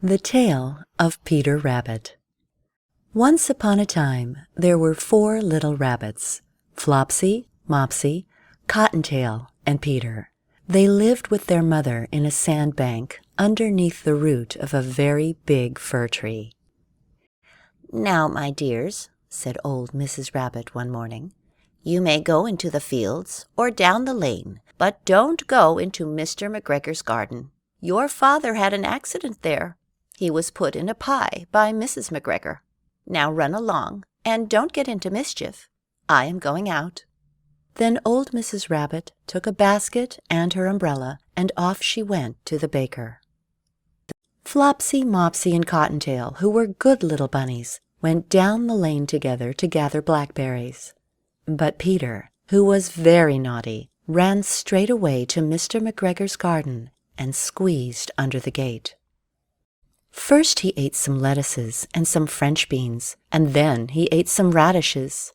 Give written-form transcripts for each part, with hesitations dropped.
The Tale of Peter Rabbit. Once upon a time there were 4 little rabbits, Flopsy, Mopsy, Cottontail, and Peter. They lived with their mother in a sandbank underneath the root of a very big fir tree. "Now, my dears," said old Mrs. Rabbit one morning, "you may go into the fields or down the lane, but don't go into Mr. McGregor's garden. Your father had an accident there. He was put in a pie by Mrs. McGregor. Now run along, and don't get into mischief. I am going out." Then old Mrs. Rabbit took a basket and her umbrella, and off she went to the baker. Flopsy, Mopsy, and Cottontail, who were good little bunnies, went down the lane together to gather blackberries. But Peter, who was very naughty, ran straight away to Mr. McGregor's garden and squeezed under the gate. First he ate some lettuces and some French beans, and then he ate some radishes,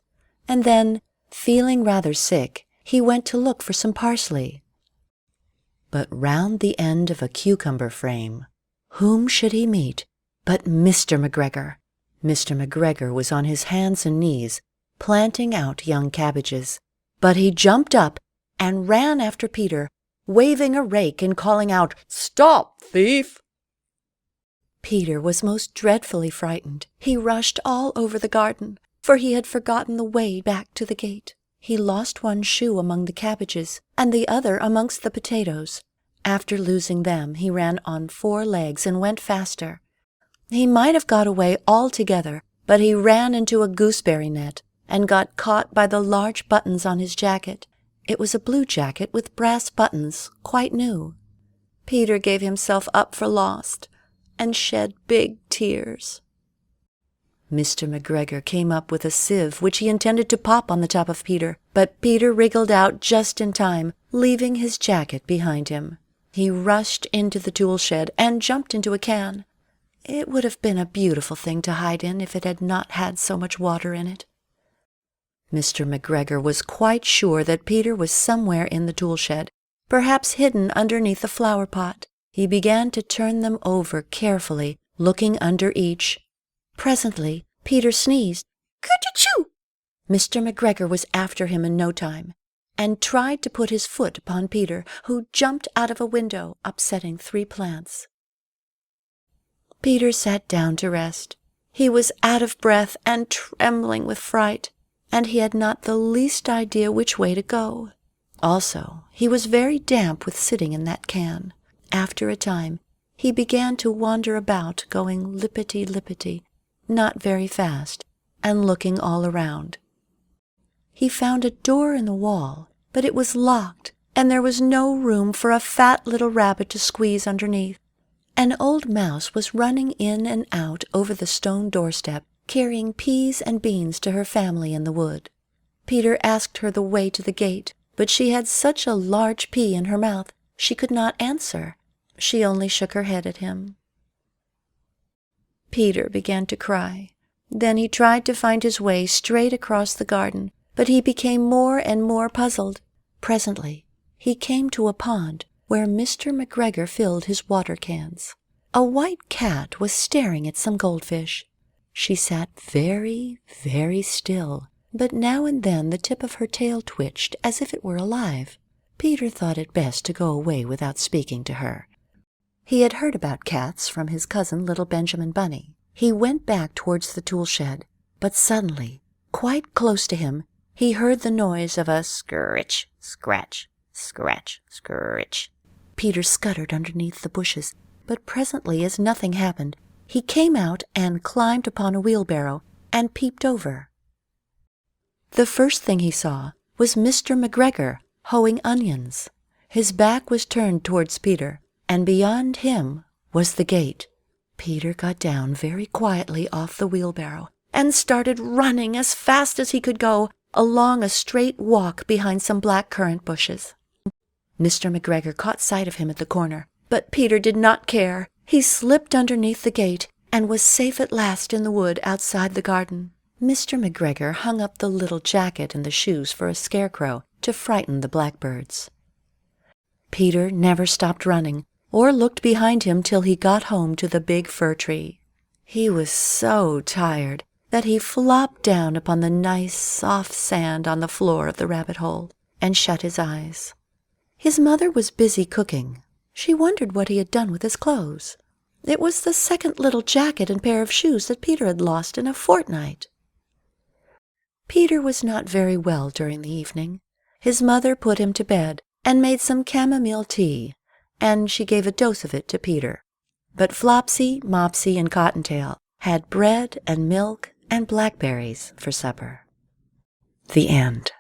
and then, feeling rather sick, he went to look for some parsley. But round the end of a cucumber frame, whom should he meet but Mr. McGregor? Mr. McGregor was on his hands and knees, planting out young cabbages, but he jumped up and ran after Peter, waving a rake and calling out, "Stop, thief!" Peter was most dreadfully frightened. He rushed all over the garden, for he had forgotten the way back to the gate. He lost one shoe among the cabbages, and the other amongst the potatoes. After losing them, he ran on 4 legs and went faster. He might have got away altogether, but he ran into a gooseberry net and got caught by the large buttons on his jacket. It was a blue jacket with brass buttons, quite new. Peter gave himself up for lost and shed big tears. Mr. McGregor came up with a sieve which he intended to pop on the top of Peter, but Peter wriggled out just in time, leaving his jacket behind him. He rushed into the tool shed and jumped into a can. It would have been a beautiful thing to hide in if it had not had so much water in it. Mr. McGregor was quite sure that Peter was somewhere in the tool shed, perhaps hidden underneath the flower pot. He began to turn them over carefully, looking under each. Presently, Peter sneezed. "Ker-choo-choo!" Mr. McGregor was after him in no time, and tried to put his foot upon Peter, who jumped out of a window, upsetting 3 plants. Peter sat down to rest. He was out of breath and trembling with fright, and he had not the least idea which way to go. Also, he was very damp with sitting in that can. After a time, he began to wander about, going lippity-lippity, not very fast, and looking all around. He found a door in the wall, but it was locked, and there was no room for a fat little rabbit to squeeze underneath. An old mouse was running in and out over the stone doorstep, carrying peas and beans to her family in the wood. Peter asked her the way to the gate, but she had such a large pea in her mouth she could not answer. She only shook her head at him. Peter began to cry. Then he tried to find his way straight across the garden, but he became more and more puzzled. Presently, he came to a pond where Mr. McGregor filled his water cans. A white cat was staring at some goldfish. She sat very, very still, but now and then the tip of her tail twitched as if it were alive. Peter thought it best to go away without speaking to her. He had heard about cats from his cousin little Benjamin Bunny. He went back towards the tool shed, but suddenly, quite close to him, he heard the noise of a scritch, scratch, scratch, scritch. Peter scuttered underneath the bushes, but presently, as nothing happened, he came out and climbed upon a wheelbarrow and peeped over. The first thing he saw was Mr. McGregor hoeing onions. His back was turned towards Peter, and beyond him was the gate. Peter got down very quietly off the wheelbarrow and started running as fast as he could go along a straight walk behind some black currant bushes. Mr. McGregor caught sight of him at the corner, but Peter did not care. He slipped underneath the gate and was safe at last in the wood outside the garden. Mr. McGregor hung up the little jacket and the shoes for a scarecrow to frighten the blackbirds. Peter never stopped running, or looked behind him till he got home to the big fir tree. He was so tired that he flopped down upon the nice, soft sand on the floor of the rabbit hole and shut his eyes. His mother was busy cooking. She wondered what he had done with his clothes. It was the second little jacket and pair of shoes that Peter had lost in a fortnight. Peter was not very well during the evening. His mother put him to bed and made some chamomile tea, and she gave a dose of it to Peter. But Flopsy, Mopsy, and Cottontail had bread and milk and blackberries for supper. The end.